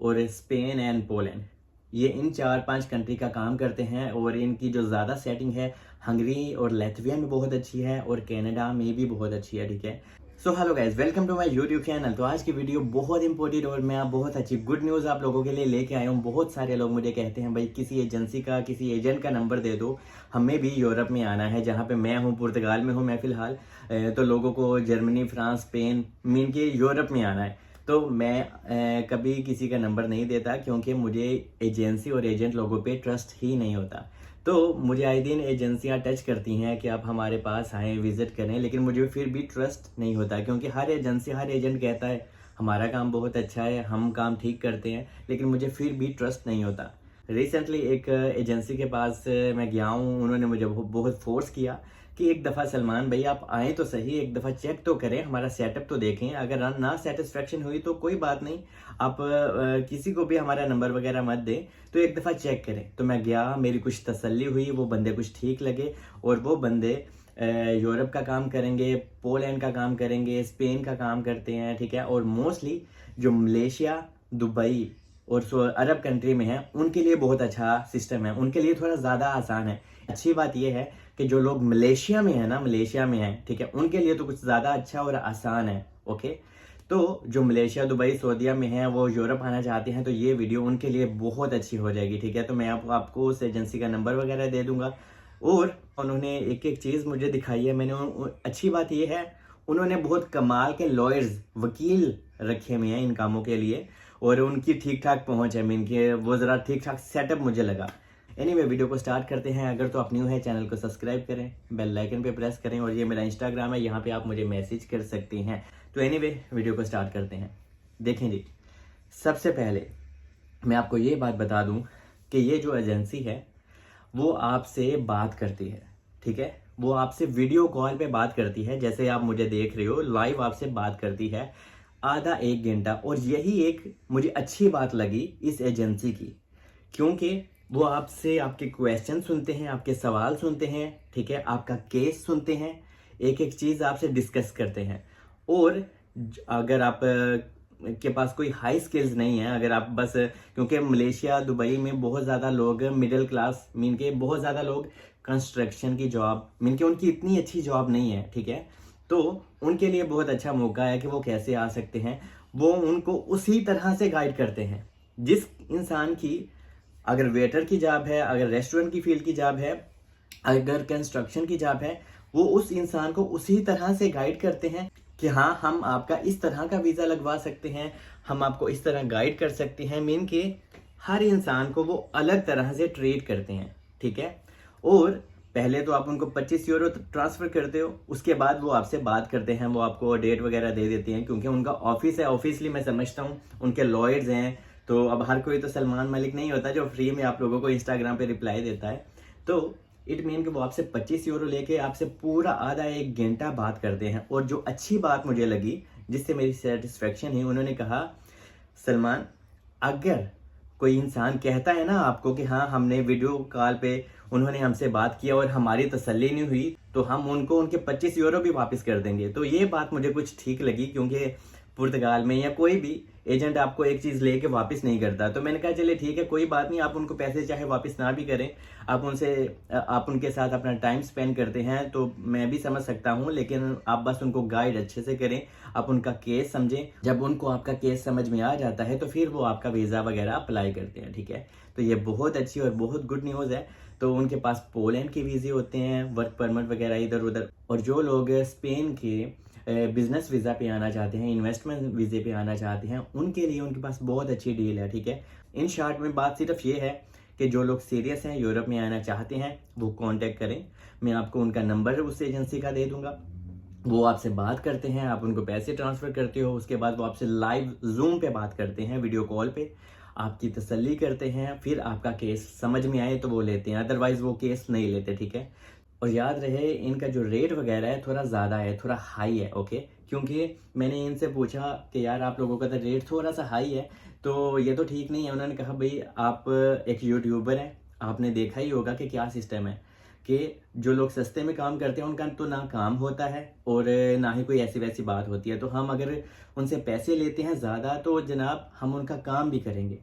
और Spain and Poland, ये इन 4-5 country का काम करते हैं। और इनकी जो ज़्यादा सेटिंग है हंगरी और लैटविया में बहुत अच्छी है और कनाडा में भी बहुत अच्छी है, ठीक है। So hello guys, welcome to my YouTube channel. तो आज की वीडियो बहुत इंपॉर्टेंट और मैं बहुत अच्छी गुड न्यूज़ आप लोगों के लिए लेके आया हूँ। बहुत सारे लोग मुझे कहते हैं भाई किसी एजेंसी का, किसी एजेंट का नंबर दे दो, हमें भी यूरोप में आना है। जहाँ पे मैं हूँ पुर्तगाल में हूँ मैं फ़िलहाल, तो लोगों को जर्मनी, फ्रांस, स्पेन मीन के यूरोप में आना है। तो मैं कभी किसी का नंबर नहीं देता क्योंकि मुझे एजेंसी और एजेंट लोगों पे ट्रस्ट ही नहीं होता। तो मुझे आए दिन एजेंसियां टच करती हैं कि आप हमारे पास आएँ, विजिट करें, लेकिन मुझे फिर भी ट्रस्ट नहीं होता क्योंकि हर एजेंसी, हर एजेंट कहता है हमारा काम बहुत अच्छा है, हम काम ठीक करते हैं, लेकिन मुझे फिर भी ट्रस्ट नहीं होता। रिसेंटली एक एजेंसी के पास मैं गया हूँ, उन्होंने मुझे बहुत फोर्स किया कि एक दफ़ा सलमान भाई आप आएँ तो सही, एक दफ़ा चेक तो करें, हमारा सेटअप तो देखें, अगर ना सेटिस्फेक्शन हुई तो कोई बात नहीं, आप किसी को भी हमारा नंबर वगैरह मत दें, तो एक दफ़ा चेक करें। तो मैं गया, मेरी कुछ तसल्ली हुई, वो बंदे कुछ ठीक लगे और वो बंदे यूरोप का काम करेंगे, पोलैंड का काम करेंगे, स्पेन का काम करते हैं, ठीक है। और मोस्टली जो मलेशिया, दुबई और अरब कंट्री में है उनके लिए बहुत अच्छा सिस्टम है, उनके लिए थोड़ा ज़्यादा आसान है। अच्छी बात यह है कि जो लोग मलेशिया में है ना, मलेशिया में है, ठीक है, उनके लिए तो कुछ ज़्यादा अच्छा और आसान है। ओके, तो जो मलेशिया, दुबई, सऊदीया में है वो यूरोप आना चाहते हैं तो ये वीडियो उनके लिए बहुत अच्छी हो जाएगी, ठीक है। तो मैं आपको उस एजेंसी का नंबर वगैरह दे दूंगा और उन्होंने एक एक चीज़ मुझे दिखाई है। अच्छी बात ये है, उन्होंने बहुत कमाल के लॉयर्स, वकील रखे हुए हैं इन कामों के लिए और उनकी ठीक ठाक पहुंच है, मीन के वो ज़रा ठीक ठाक सेटअप मुझे लगा। एनीवे, वीडियो को स्टार्ट करते हैं। अगर तो आप न्यू है चैनल को सब्सक्राइब करें, बेल आइकन पे प्रेस करें और ये मेरा इंस्टाग्राम है, यहाँ पे आप मुझे मैसेज कर सकते हैं। तो एनीवे, वीडियो को स्टार्ट करते हैं। देखें जी, सबसे पहले मैं आपको ये बात बता दूं कि ये जो एजेंसी है वो आपसे बात करती है, ठीक है। वो आपसे वीडियो कॉल पे बात करती है, जैसे आप मुझे देख रहे हो, लाइव आपसे बात करती है आधा एक घंटा। और यही एक मुझे अच्छी बात लगी इस एजेंसी की, क्योंकि वो आपसे आपके क्वेश्चन सुनते हैं, आपके सवाल सुनते हैं, ठीक है, आपका केस सुनते हैं, एक एक चीज़ आपसे डिस्कस करते हैं। और अगर आप के पास कोई हाई स्किल्स नहीं है, अगर आप बस, क्योंकि मलेशिया, दुबई में बहुत ज़्यादा लोग मिडिल क्लास, मीन के बहुत ज़्यादा लोग कंस्ट्रक्शन की जॉब, मीन के उनकी इतनी अच्छी जॉब नहीं है, ठीक है। तो उनके लिए बहुत अच्छा मौका है कि वो कैसे आ सकते हैं। वो उनको उसी तरह से गाइड करते हैं जिस इंसान की, अगर वेटर की जॉब है, अगर रेस्टोरेंट की फील्ड की जॉब है, अगर कंस्ट्रक्शन की जॉब है, वो उस इंसान को उसी तरह से गाइड करते हैं कि हाँ, हम आपका इस तरह का वीज़ा लगवा सकते हैं, हम आपको इस तरह गाइड कर सकते हैं। मीन के हर इंसान को वो अलग तरह से ट्रीट करते हैं, ठीक है। और पहले तो आप उनको 25 यूरो ट्रांसफ़र करते हो, उसके बाद वो आपसे बात करते हैं, वो आपको डेट वगैरह दे देते हैं, क्योंकि उनका ऑफिस है। ऑफिसली मैं समझता हूँ उनके लॉयर्स हैं, तो अब हर कोई तो सलमान मलिक नहीं होता जो फ्री में आप लोगों को इंस्टाग्राम पे रिप्लाई देता है। तो इट मीन कि वो आपसे 25 यूरो लेके आपसे पूरा आधा एक घंटा बात करते हैं। और जो अच्छी बात मुझे लगी, जिससे मेरी सेटिस्फेक्शन है, उन्होंने कहा सलमान, अगर कोई इंसान कहता है ना आपको कि हाँ, हमने वीडियो कॉल पे उन्होंने हमसे बात किया और हमारी तसल्ली नहीं हुई, तो हम उनको उनके 25 यूरो भी वापस कर देंगे। तो ये बात मुझे कुछ ठीक लगी, क्योंकि पुर्तगाल में या कोई भी एजेंट आपको एक चीज़ लेके वापस नहीं करता। तो मैंने कहा चलिए ठीक है, कोई बात नहीं, आप उनको पैसे चाहे वापस ना भी करें, आप उनके साथ अपना टाइम स्पेंड करते हैं तो मैं भी समझ सकता हूँ, लेकिन आप बस उनको गाइड अच्छे से करें, आप उनका केस समझें। जब उनको आपका केस समझ में आ जाता है तो फिर वो आपका वीज़ा वगैरह अप्लाई करते हैं, ठीक है। तो ये बहुत अच्छी और बहुत गुड न्यूज़ है। तो उनके पास पोलैंड के वीज़े होते हैं, वर्क परमिट वगैरह इधर उधर। और जो लोग स्पेन के बिजनेस वीज़ा पे आना चाहते हैं, इन्वेस्टमेंट वीज़े पे आना चाहते हैं, उनके लिए उनके पास बहुत अच्छी डील है, ठीक है। इन शॉर्ट में बात सिर्फ ये है कि जो लोग सीरियस हैं, यूरोप में आना चाहते हैं, वो कांटेक्ट करें। मैं आपको उनका नंबर उस एजेंसी का दे दूंगा, वो आपसे बात करते हैं, आप उनको पैसे ट्रांसफ़र करते हो, उसके बाद वो आपसे लाइव जूम पे बात करते हैं, वीडियो कॉल पे आपकी तसल्ली करते हैं, फिर आपका केस समझ में आए तो वो लेते हैं, अदरवाइज़ वो केस नहीं लेते, ठीक है। और याद रहे, इनका जो रेट वगैरह है थोड़ा ज़्यादा है, थोड़ा हाई है, ओके। क्योंकि मैंने इनसे पूछा कि यार आप लोगों का तो रेट थोड़ा सा हाई है, तो ये तो ठीक नहीं है। उन्होंने कहा भाई आप एक यूट्यूबर हैं, आपने देखा ही होगा कि क्या सिस्टम है, कि जो लोग सस्ते में काम करते हैं उनका तो ना काम होता है और ना ही कोई ऐसी वैसी बात होती है। तो हम अगर उनसे पैसे लेते हैं ज़्यादा तो जनाब हम उनका काम भी करेंगे।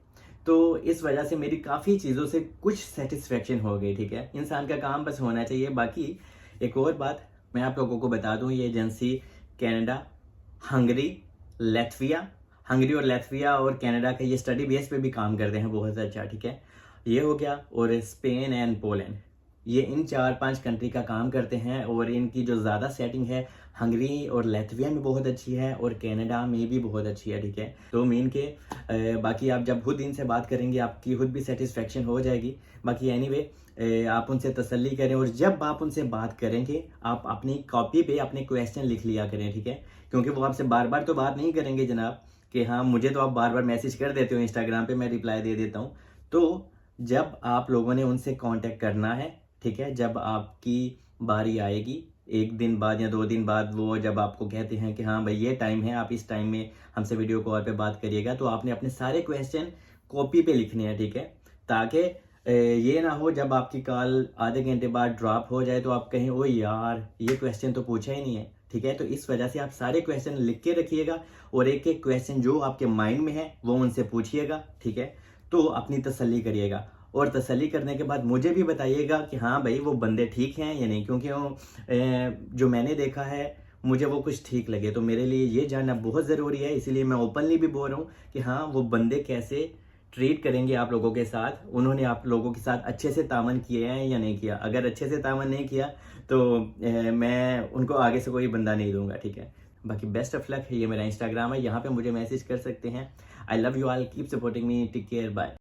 तो इस वजह से मेरी काफ़ी चीज़ों से कुछ सेटिस्फेक्शन हो गई, ठीक है। इंसान का काम बस होना चाहिए। बाकी एक और बात मैं आप लोगों को बता दूं, ये agency Canada, Hungary, Latvia, Hungary और लैटविया और कनाडा का ये स्टडी बेस पे भी काम करते हैं बहुत अच्छा, ठीक है। ये हो गया। और स्पेन एंड पोलैंड, ये इन 4-5 कंट्री का काम करते हैं और इनकी जो ज़्यादा सेटिंग है हंगरी और लैटविया में बहुत अच्छी है और कनाडा में भी बहुत अच्छी है, ठीक है। तो मीन के बाकी आप जब खुद इनसे बात करेंगे आपकी खुद भी सेटिस्फेक्शन हो जाएगी। बाकी एनीवे आप उनसे तसल्ली करें और जब आप उनसे बात करेंगे आप अपनी कॉपी पे अपने क्वेश्चन लिख लिया करें, ठीक है। क्योंकि वो आपसे बार बार तो बात नहीं करेंगे जनाब कि हाँ मुझे तो आप बार बार मैसेज कर देते हो इंस्टाग्राम पे, मैं रिप्लाई दे देता हूँ। तो जब आप लोगों ने उनसे कांटेक्ट करना है, ठीक है, जब आपकी बारी आएगी 1 दिन बाद या 2 दिन बाद, वो जब आपको कहते हैं कि हाँ भाई ये टाइम है, आप इस टाइम में हमसे वीडियो कॉल पे बात करिएगा, तो आपने अपने सारे क्वेश्चन कॉपी पे लिखने हैं, ठीक है। ताकि ये ना हो जब आपकी कॉल आधे घंटे बाद ड्रॉप हो जाए तो आप कहें ओ यार ये क्वेश्चन तो पूछा ही नहीं है, ठीक है। तो इस वजह से आप सारे क्वेश्चन लिख के रखिएगा और एक एक क्वेश्चन जो आपके माइंड में है वो उनसे पूछिएगा, ठीक है। तो अपनी तसल्ली करिएगा और तसल्ली करने के बाद मुझे भी बताइएगा कि हाँ भाई वो बंदे ठीक हैं या नहीं, क्योंकि वो जो मैंने देखा है मुझे वो कुछ ठीक लगे। तो मेरे लिए ये जानना बहुत ज़रूरी है, इसीलिए मैं ओपनली भी बोल रहा हूँ कि हाँ वो बंदे कैसे ट्रीट करेंगे आप लोगों के साथ, उन्होंने आप लोगों के साथ अच्छे से तामन किए हैं या नहीं किया। अगर अच्छे से तामन नहीं किया तो मैं उनको आगे से कोई बंदा नहीं दूंगा, ठीक है। बाकी बेस्ट ऑफ लक। ये मेरा इंस्टाग्राम है, यहाँ पे मुझे मैसेज कर सकते हैं। I love you all, keep supporting me, take care, bye.